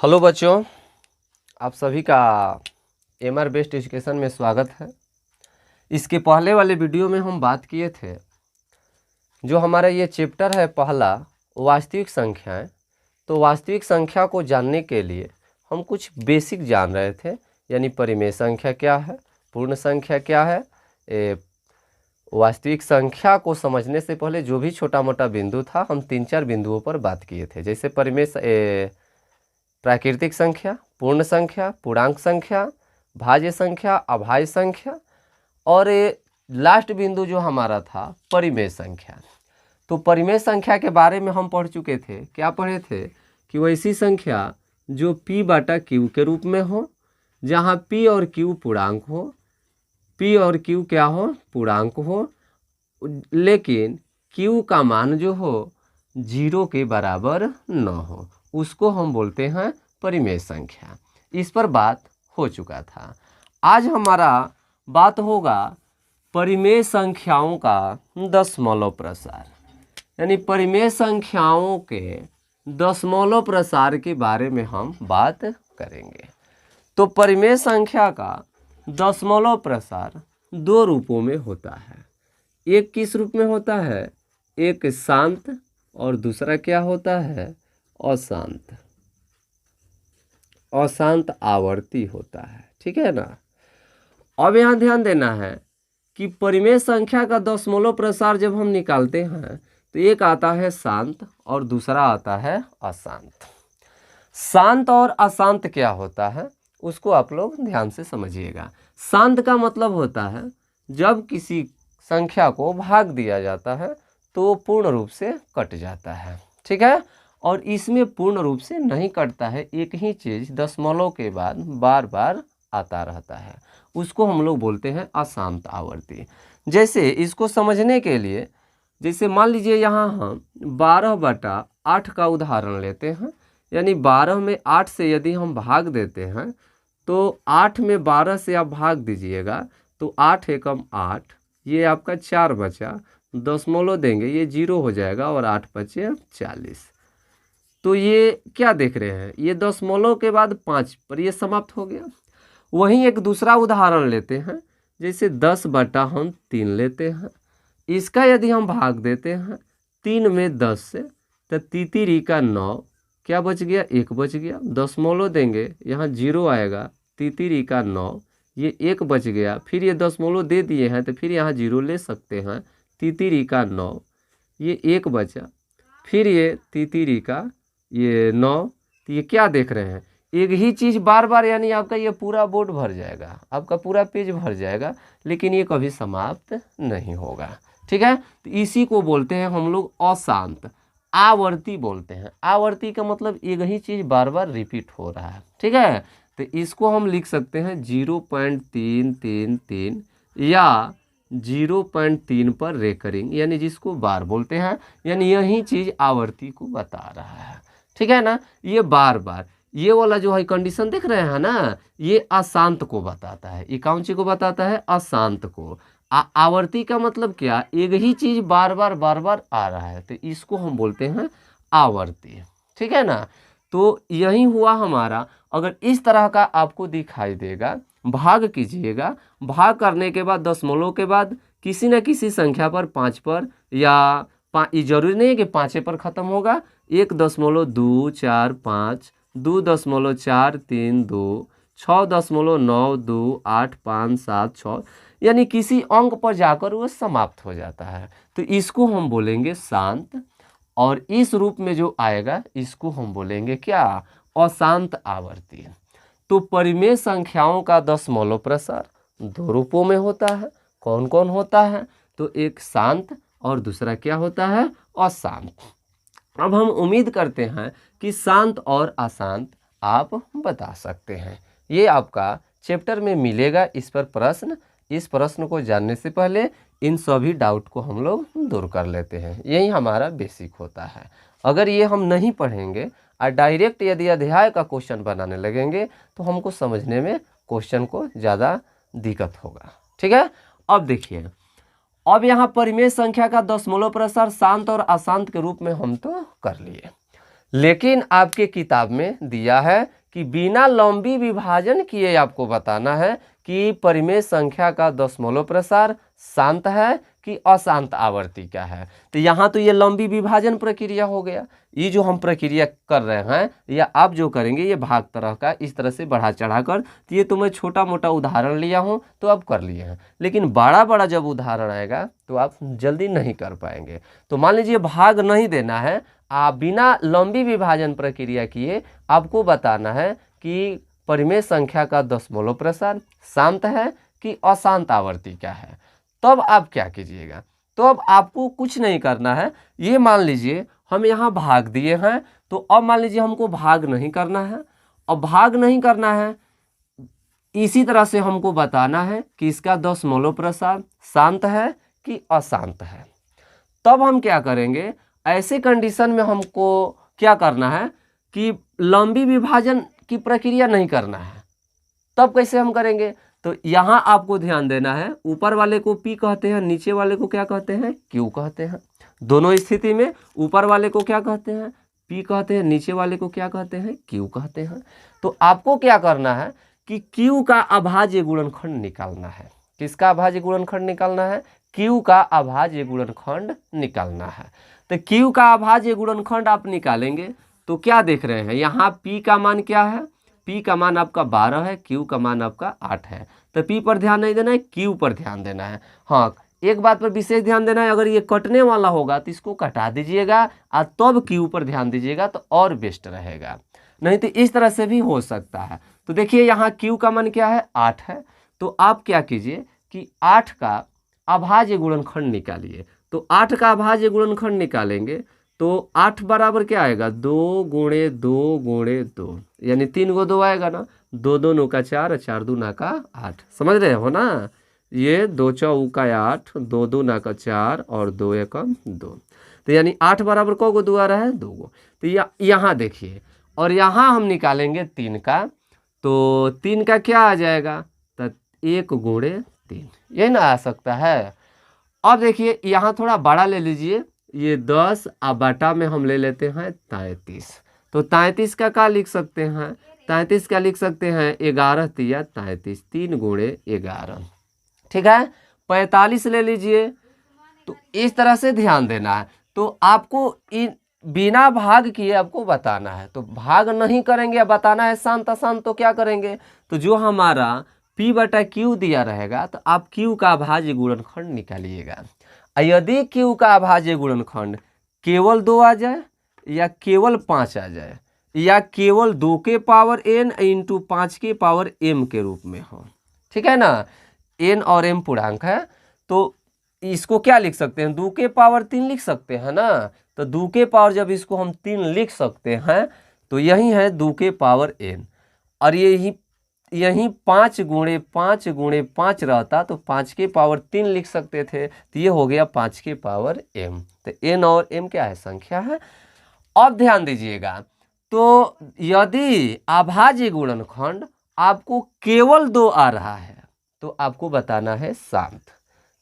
Hello बच्चों, आप सभी का एमआर बेस्ट एजुकेशन में स्वागत है। इसके पहले वाले वीडियो में हम बात किए थे, जो हमारा ये चैप्टर है पहला वास्तविक संख्याएं। तो वास्तविक संख्या को जानने के लिए हम कुछ बेसिक जान रहे थे, यानी परिमेय संख्या क्या है, पूर्ण संख्या क्या है। वास्तविक संख्या को समझने से पहले जो भी छोटा मोटा बिंदु था, हम 3-4 बिंदुओं पर बात किए थे, जैसे परिमेय प्राकृतिक संख्या, पूर्ण संख्या, पूर्णांक संख्या, भाज्य संख्या, अभाज्य संख्या, और लास्ट बिंदु जो हमारा था परिमेय संख्या। तो परिमेय संख्या के बारे में हम पढ़ चुके थे। क्या पढ़े थे कि वैसी संख्या जो P/Q के रूप में हो, जहाँ P और Q पूर्णांक हो, P और Q क्या हो, पूर्णांक हो, लेकिन Q का मान जो हो 0 के बराबर न हो, उसको हम बोलते हैं परिमेय संख्या। इस पर बात हो चुका था। आज हमारा बात होगा परिमेय संख्याओं का दशमलव प्रसार, यानी परिमेय संख्याओं के दशमलव प्रसार के बारे में हम बात करेंगे। तो परिमेय संख्या का दशमलव प्रसार दो रूपों में होता है। एक किस रूप में होता है? एक शांत और दूसरा क्या होता है? अशांत। अशांत आवर्ती होता है, ठीक है ना। अब यहाँ ध्यान देना है कि परिमेय संख्या का दशमलव प्रसार जब हम निकालते हैं तो एक आता है शांत और दूसरा आता है अशांत। शांत और अशांत क्या होता है उसको आप लोग ध्यान से समझिएगा। शांत का मतलब होता है जब किसी संख्या को भाग दिया जाता है तो पूर्ण रूप से कट जाता है, ठीक है। और इसमें पूर्ण रूप से नहीं कटता है, एक ही चीज़ दशमलव के बाद बार बार आता रहता है, उसको हम लोग बोलते हैं अशांत आवर्ती। जैसे इसको समझने के लिए, जैसे मान लीजिए यहाँ हम 12/8 का उदाहरण लेते हैं, यानी 12 में 8 से यदि हम भाग देते हैं तो 8 में 12 से आप भाग दीजिएगा तो 8 एकम 8, ये आपका 4 बचा, दशमलव देंगे ये 0 हो जाएगा और 8 बचे 40। तो ये क्या देख रहे हैं, ये दशमलव के बाद 5 पर ये समाप्त हो गया। वहीं एक दूसरा उदाहरण लेते हैं, जैसे 10/3 लेते हैं। इसका यदि हम भाग देते हैं 3 में 10 से तो 3 का 9, क्या बच गया? 1 बच गया। दशमलव देंगे, यहाँ 0 आएगा, 3 का 9, ये 1 बच गया। फिर ये दशमलव दे दिए हैं तो फिर यहाँ 0 ले सकते हैं, 3 का 9, ये 1 बचा। फिर ये 3 का ये 9, तो ये क्या देख रहे हैं, एक ही चीज़ बार बार, यानी आपका ये पूरा बोर्ड भर जाएगा, आपका पूरा पेज भर जाएगा, लेकिन ये कभी समाप्त नहीं होगा, ठीक है। तो इसी को बोलते हैं हम लोग अशांत आवर्ती बोलते हैं। आवर्ती का मतलब एक ही चीज़ बार बार रिपीट हो रहा है, ठीक है। तो इसको हम लिख सकते हैं 0.333 या 0.3 पर रेकरिंग, यानी जिसको बार बोलते हैं, यानी यही चीज़ आवर्ती को बता रहा है, ठीक है ना। ये बार बार ये वाला जो है कंडीशन देख रहे हैं ना, ये अशांत को बताता है। ये कौन सी को बताता है? अशांत को। आवर्ती का मतलब क्या? एक ही चीज़ बार बार आ रहा है, तो इसको हम बोलते हैं आवर्ती, ठीक है ना। तो यही हुआ हमारा। अगर इस तरह का आपको दिखाई देगा, भाग कीजिएगा, भाग करने के बाद दशमलव के बाद किसी न किसी संख्या पर 5 पर या ये जरूरी नहीं है कि 5 पर ख़त्म होगा, 1.245, 2.432, 6.92857, यानी किसी अंक पर जाकर वो समाप्त हो जाता है। तो इसको हम बोलेंगे शांत, और इस रूप में जो आएगा इसको हम बोलेंगे क्या? अशांत आवर्ती। तो परिमेय संख्याओं का दशमलव प्रसार दो रूपों में होता है। कौन कौन होता है? तो एक शांत और दूसरा क्या होता है? अशांत। अब हम उम्मीद करते हैं कि शांत और अशांत आप बता सकते हैं। ये आपका चैप्टर में मिलेगा इस पर प्रश्न। इस प्रश्न को जानने से पहले इन सभी डाउट को हम लोग दूर कर लेते हैं, यही हमारा बेसिक होता है। अगर ये हम नहीं पढ़ेंगे और डायरेक्ट यदि अध्याय का क्वेश्चन बनाने लगेंगे तो हमको समझने में क्वेश्चन को ज़्यादा दिक्कत होगा, ठीक है। अब देखिए, अब यहाँ परिमेय संख्या का दशमलव प्रसार शांत और अशांत के रूप में हम तो कर लिए, लेकिन आपके किताब में दिया है कि बिना लंबी विभाजन किए आपको बताना है कि परिमेय संख्या का दशमलव प्रसार शांत है कि अशांत आवर्ती का है। तो यहाँ तो ये लंबी विभाजन प्रक्रिया हो गया। ये जो हम प्रक्रिया कर रहे हैं या आप जो करेंगे ये भाग तरह का इस तरह से बढ़ा चढ़ा कर, तो ये तो मैं छोटा मोटा उदाहरण लिया हूँ तो आप कर लिए हैं, लेकिन बड़ा बड़ा जब उदाहरण आएगा तो आप जल्दी नहीं कर पाएंगे। तो मान लीजिए भाग नहीं देना है, आप बिना लंबी विभाजन प्रक्रिया किए आपको बताना है कि परिमेय संख्या का दशमलव प्रसार शांत है कि अशांत आवर्ती का है। तब आप क्या कीजिएगा, तो अब आपको कुछ नहीं करना है। ये मान लीजिए हम यहाँ भाग दिए हैं, तो अब मान लीजिए हमको भाग नहीं करना है। अब भाग नहीं करना है, इसी तरह से हमको बताना है कि इसका दशमलव प्रसार शांत है कि अशांत है। तब हम क्या करेंगे, ऐसे कंडीशन में हमको क्या करना है कि लंबी विभाजन की प्रक्रिया नहीं करना है। तब कैसे हम करेंगे, तो यहाँ आपको ध्यान देना है, ऊपर वाले को P कहते हैं, नीचे वाले को क्या कहते हैं, Q कहते हैं। दोनों स्थिति में ऊपर वाले को क्या कहते हैं, P कहते हैं, नीचे वाले को क्या कहते हैं, Q कहते हैं। तो आपको क्या करना है कि Q का अभाज्य गुणनखंड निकालना है। किसका अभाज्य गुणनखंड निकालना है, Q का अभाज्य गुणनखंड निकालना है। तो Q का अभाज्य गुणनखंड आप निकालेंगे तो क्या देख रहे हैं, यहाँ P का मान क्या है, P का मान आपका 12 है, Q का मान आपका 8 है। तो P पर ध्यान नहीं देना है, Q पर ध्यान देना है। हाँ, एक बात पर विशेष ध्यान देना है, अगर ये कटने वाला होगा तो इसको कटा दीजिएगा और तब Q पर ध्यान दीजिएगा तो और बेस्ट रहेगा, नहीं तो इस तरह से भी हो सकता है। तो देखिए यहाँ Q का मान क्या है, 8 है। तो आप क्या कीजिए कि 8 का अभाज्य गुणनखंड निकालिए। तो 8 का अभाज्य गुणनखंड निकालेंगे तो 8 बराबर क्या आएगा, 2 गुणे 2 गुणे 2, यानी 3 गो 2 आएगा ना, 2 2 नौ का 4, 4 2 ना का 8। समझ रहे हो ना, ये 2 चौका 8, 2 2 ना का 4 और 2 एकम 2। तो यानी 8 बराबर को दो आ रहा है, 2 गो। तो यहाँ देखिए, और यहाँ हम निकालेंगे 3 का, तो 3 का क्या आ जाएगा, तो 1 गुणे 3, ये ना आ सकता है। अब देखिए यहाँ थोड़ा बड़ा ले लीजिए, ये 10 बटा में हम ले लेते हैं 33। तो 33 का क्या लिख सकते हैं, 33 का लिख सकते हैं 11 तिया 33, 3 गुणे 11, ठीक है। 45 ले लीजिए। तो इस तरह से ध्यान देना है। तो आपको इन बिना भाग किए आपको बताना है, तो भाग नहीं करेंगे, अब बताना है शांत अशांत, तो क्या करेंगे, तो जो हमारा P बटा Q दिया रहेगा तो आप Q का अभाज्य गुणनखंड निकालिएगा। यदि Q का अभाज्य गुणनखंड केवल 2 आ जाए या केवल 5 आ जाए या केवल 2 के पावर n इंटू 5 के पावर m के रूप में हो, ठीक है ना, n और m पूर्णांक है, तो इसको क्या लिख सकते हैं, 2 के पावर 3 लिख सकते हैं ना। तो 2 के पावर जब इसको हम 3 लिख सकते हैं तो यही है 2 के पावर n, और यही 5 गुणे 5 गुणे 5 रहता तो 5 के पावर 3 लिख सकते थे, तो ये हो गया 5 के पावर m। तो n और m क्या है, संख्या है। अब ध्यान दीजिएगा, तो यदि अभाज्य गुणनखंड आपको केवल 2 आ रहा है तो आपको बताना है शांत,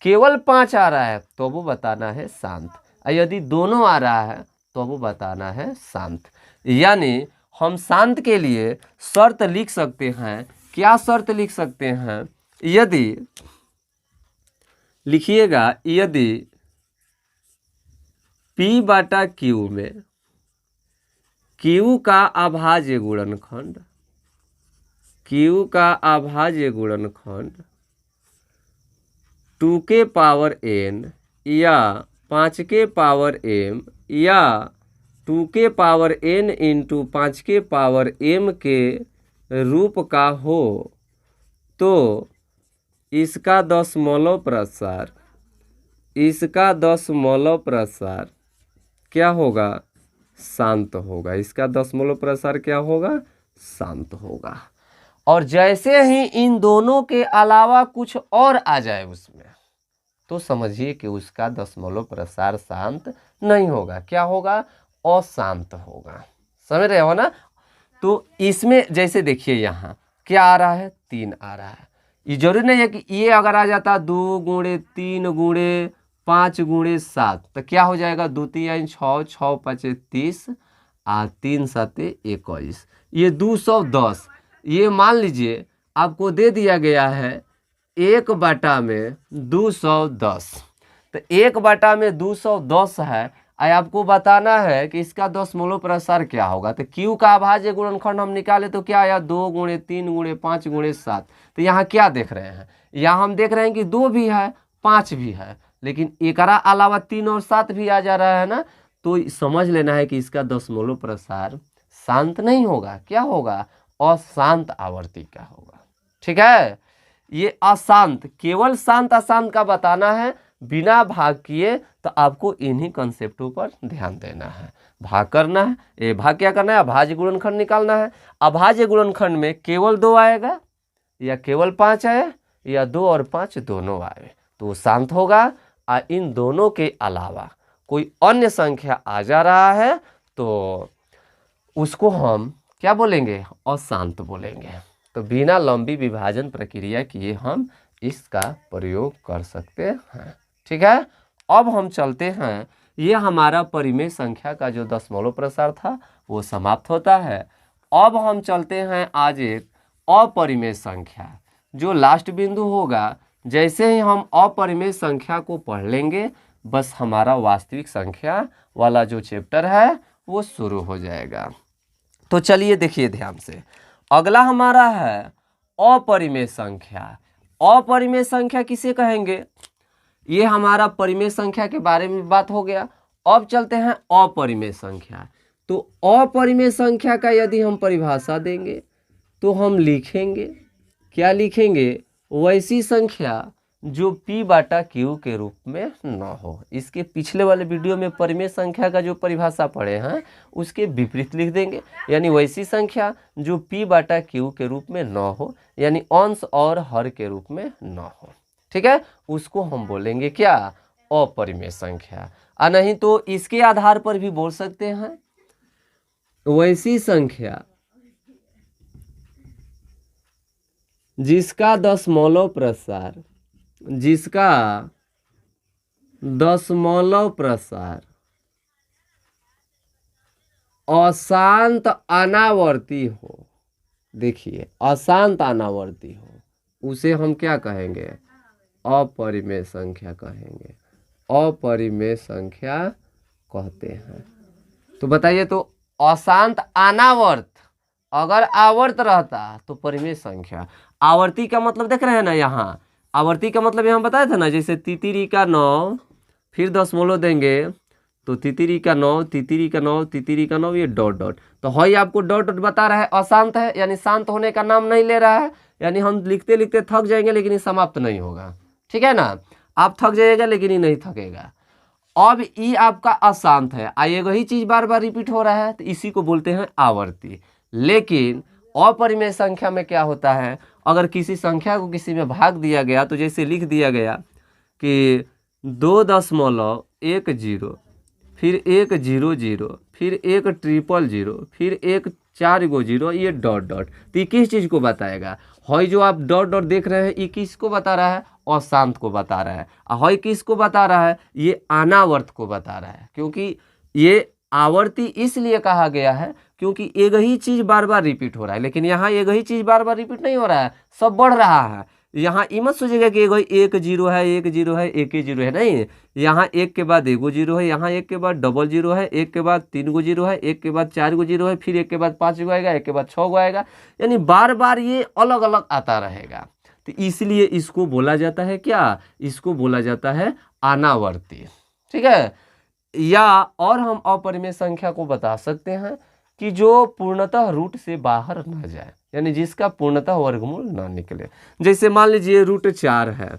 केवल 5 आ रहा है तो वो बताना है शांत, और यदि दोनों आ रहा है तो वो बताना है शांत। यानी हम शांत के लिए शर्त लिख सकते हैं, क्या शर्त लिख सकते हैं, यदि लिखिएगा, यदि P बटा Q में Q का अभाज्य गुणनखंड, Q का अभाज्य गुणनखंड 2 के पावर n या 5 के पावर m या 2 के पावर n इंटू 5 के पावर m के रूप का हो तो इसका दशमलव प्रसार, इसका दशमलव प्रसार क्या होगा, शांत होगा। इसका दशमलव प्रसार क्या होगा, शांत होगा। और जैसे ही इन दोनों के अलावा कुछ और आ जाए उसमें, तो समझिए कि उसका दशमलव प्रसार शांत नहीं होगा, क्या होगा, अशांत होगा। समझ रहे हो ना। तो इसमें जैसे देखिए यहाँ क्या आ रहा है, 3 आ रहा है। ये जरूरी नहीं है कि ये अगर आ जाता 2 गुणे 3 गुणे 5 गुणे 7 तो क्या हो जाएगा, 2 3 6, 6 5 30 3 7 21, ये 210। ये मान लीजिए आपको दे दिया गया है 1/210। तो 1/210 है। आपको बताना है कि इसका दशमलव प्रसार क्या होगा। तो Q का अभाज्य गुणनखंड हम निकाले तो क्या आया, 2 × 3 × 5 × 7। तो यहाँ क्या देख रहे हैं, यहाँ हम देख रहे हैं कि 2 भी है 5 भी है, लेकिन एकरा अलावा 3 और 7 भी आ जा रहा है ना। तो समझ लेना है कि इसका दशमलव प्रसार शांत नहीं होगा, क्या होगा, अशांत आवर्ती का होगा। ठीक है, ये अशांत, केवल शांत अशांत का बताना है बिना भाग किए। तो आपको इन्हीं कंसेप्टों पर ध्यान देना है, भाग करना है। ये भाग क्या करना है, अभाज्य गुणनखंड निकालना है। अभाज्य गुणनखंड में केवल 2 आएगा या केवल 5 आए या 2 और 5 दोनों आए तो शांत होगा। और इन दोनों के अलावा कोई अन्य संख्या आ जा रहा है तो उसको हम क्या बोलेंगे, अशांत बोलेंगे। तो बिना लंबी विभाजन प्रक्रिया किए हम इसका प्रयोग कर सकते हैं। ठीक है, अब हम चलते हैं, ये हमारा परिमेय संख्या का जो दशमलव प्रसार था वो समाप्त होता है। अब हम चलते हैं आज एक अपरिमेय संख्या, जो लास्ट बिंदु होगा। जैसे ही हम अपरिमेय संख्या को पढ़ लेंगे, बस हमारा वास्तविक संख्या वाला जो चैप्टर है वो शुरू हो जाएगा। तो चलिए देखिए ध्यान से, अगला हमारा है अपरिमेय संख्या। अपरिमेय संख्या किसे कहेंगे, ये हमारा परिमेय संख्या के बारे में बात हो गया। अब चलते हैं अपरिमेय संख्या। तो अपरिमेय संख्या का यदि हम परिभाषा देंगे तो हम लिखेंगे, क्या लिखेंगे, वैसी संख्या जो P/Q के रूप में न हो। इसके पिछले वाले वीडियो में परिमेय संख्या का जो परिभाषा पढ़े हैं उसके विपरीत लिख देंगे, यानी वैसी संख्या जो P/Q के रूप में न हो, यानी अंश और हर के रूप में न हो। ठीक है, उसको हम बोलेंगे क्या, अपरिमेय संख्या। और नहीं तो इसके आधार पर भी बोल सकते हैं वैसी संख्या जिसका दशमलव प्रसार अशांत अनावर्ती हो। देखिए, अशांत अनावर्ती हो, उसे हम क्या कहेंगे, अपरिमेय संख्या कहेंगे, अपरिमेय संख्या कहते हैं। तो बताइए, तो अशांत अनावर्त, अगर आवर्त रहता तो परिमेय संख्या। आवर्ती का मतलब देख रहे हैं ना, यहाँ आवर्ती का मतलब यहाँ बताया था ना, जैसे तितिरी का 9 फिर दशमलव देंगे तो तितिरी का 9 तितिरी का 9 तितिरी का 9, ये डॉट डॉट। तो है आपको डॉट डॉट बता रहा है अशांत है, यानी शांत होने का नाम नहीं ले रहा है। यानी हम लिखते लिखते थक जाएंगे लेकिन ये समाप्त नहीं होगा। ठीक है ना, आप थक जाइएगा लेकिन ये नहीं थकेगा। अब ये आपका अशांत है, आइए वही चीज बार बार रिपीट हो रहा है, तो इसी को बोलते हैं आवर्ती। लेकिन अपरिमेय संख्या में क्या होता है, अगर किसी संख्या को किसी में भाग दिया गया तो जैसे लिख दिया गया कि 2.10 फिर 100 फिर 100 फिर 4 ये डॉट डॉट, तो ये किस चीज़ को बताएगा, है जो आप डॉट डॉट देख रहे हैं ये किसको बता रहा है, अशांत को बता रहा है। है किसको बता रहा है, ये अनावर्त को बता रहा है। क्योंकि ये आवर्ती इसलिए कहा गया है क्योंकि एक ही चीज़ बार बार रिपीट हो रहा है, लेकिन यहाँ एक ही चीज़ बार बार रिपीट नहीं हो रहा है, सब बढ़ रहा है। यहाँ ये मत सोचिएगा कि 1 है 1 है 1 है, नहीं, यहाँ 1 के बाद 1 0 है, यहाँ 1 के बाद 00 है, 1 के बाद 3 0 है, 1 के बाद 4 0 है, फिर 1 के बाद 5 आएगा, 1 के बाद 6 आएगा, यानी बार बार ये अलग अलग आता रहेगा। तो इसलिए इसको बोला जाता है क्या, इसको बोला जाता है अनावर्ती। ठीक है, या और हम अपरिमेय संख्या को बता सकते हैं कि जो पूर्णतः रूट से बाहर न जाए, यानी जिसका पूर्णतः वर्गमूल ना निकले। जैसे मान लीजिए √4 है,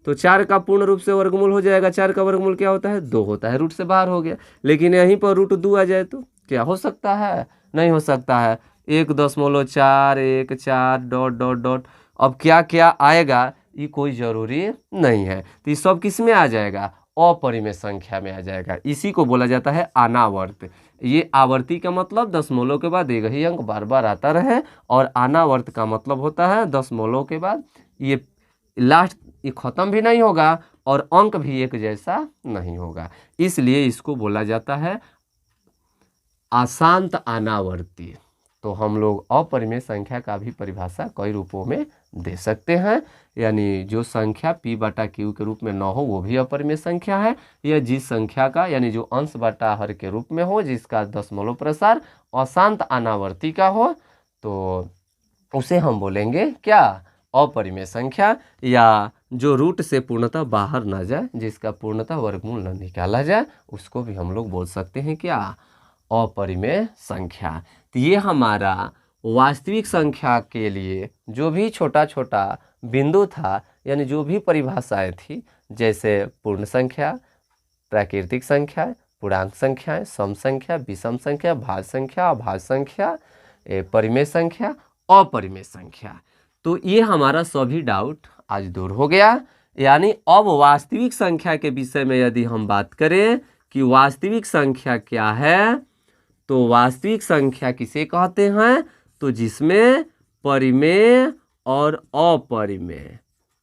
तो 4 का पूर्ण रूप से वर्गमूल हो जाएगा। 4 का वर्गमूल क्या होता है, 2 होता है, रूट से बाहर हो गया। लेकिन यहीं पर √2 आ जाए तो क्या हो सकता है, नहीं हो सकता है। 1.414 डॉट डॉट डॉट, अब क्या क्या आएगा ये कोई ज़रूरी नहीं है। तो ये सब किस में आ जाएगा, अपरिमेय संख्या में आ जाएगा। इसी को बोला जाता है अनावर्त। ये आवर्ती का मतलब दशमलव के बाद एक ही अंक बार बार आता रहे, और अनावर्त का मतलब होता है दशमलव के बाद ये लास्ट ये ख़त्म भी नहीं होगा और अंक भी एक जैसा नहीं होगा, इसलिए इसको बोला जाता है अशांत अनावर्ती। तो हम लोग अपरिमेय संख्या का भी परिभाषा कई रूपों में दे सकते हैं, यानी जो संख्या p बटा q के रूप में न हो वो भी अपरिमेय संख्या है, या जिस संख्या का यानी जो अंश बटा हर के रूप में हो, जिसका दशमलव प्रसार अशांत अनावर्ती का हो, तो उसे हम बोलेंगे क्या, अपरिमेय संख्या। या जो रूट से पूर्णतः बाहर ना जाए, जिसका पूर्णतः वर्गमूल न निकाला जाए, उसको भी हम लोग बोल सकते हैं क्या, अपरिमेय संख्या। तो ये हमारा वास्तविक संख्या के लिए जो भी छोटा छोटा बिंदु था, यानी जो भी परिभाषाएं थी, जैसे पूर्ण संख्या, प्राकृतिक संख्या, पूर्णांक संख्याएं, सम संख्या, विषम संख्या, भाज्य संख्या, अभाज्य संख्या, परिमेय संख्या, अपरिमेय संख्या, तो ये हमारा सभी डाउट आज दूर हो गया। यानी अब वास्तविक संख्या के विषय में यदि हम बात करें कि वास्तविक संख्या क्या है, तो वास्तविक संख्या किसे कहते हैं, तो जिसमें परिमेय और अपरिमेय,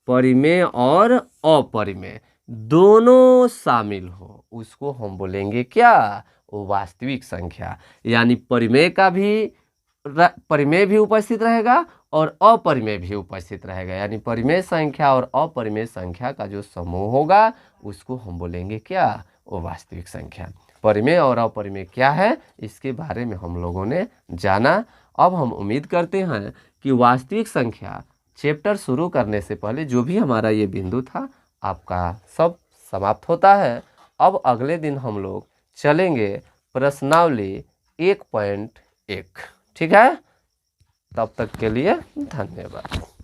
परिमेय और अपरिमेय दोनों शामिल हो, उसको हम बोलेंगे क्या, वो वास्तविक संख्या। यानी परिमेय भी उपस्थित रहेगा और अपरिमेय भी उपस्थित रहेगा, यानी परिमेय संख्या और अपरिमेय संख्या का जो समूह होगा उसको हम बोलेंगे क्या, वो वास्तविक संख्या। परिमेय और अपरिमेय क्या है, इसके बारे में हम लोगों ने जाना। अब हम उम्मीद करते हैं कि वास्तविक संख्या चैप्टर शुरू करने से पहले जो भी हमारा ये बिंदु था आपका सब समाप्त होता है। अब अगले दिन हम लोग चलेंगे प्रश्नावली 1.1, ठीक है। तब तक के लिए धन्यवाद।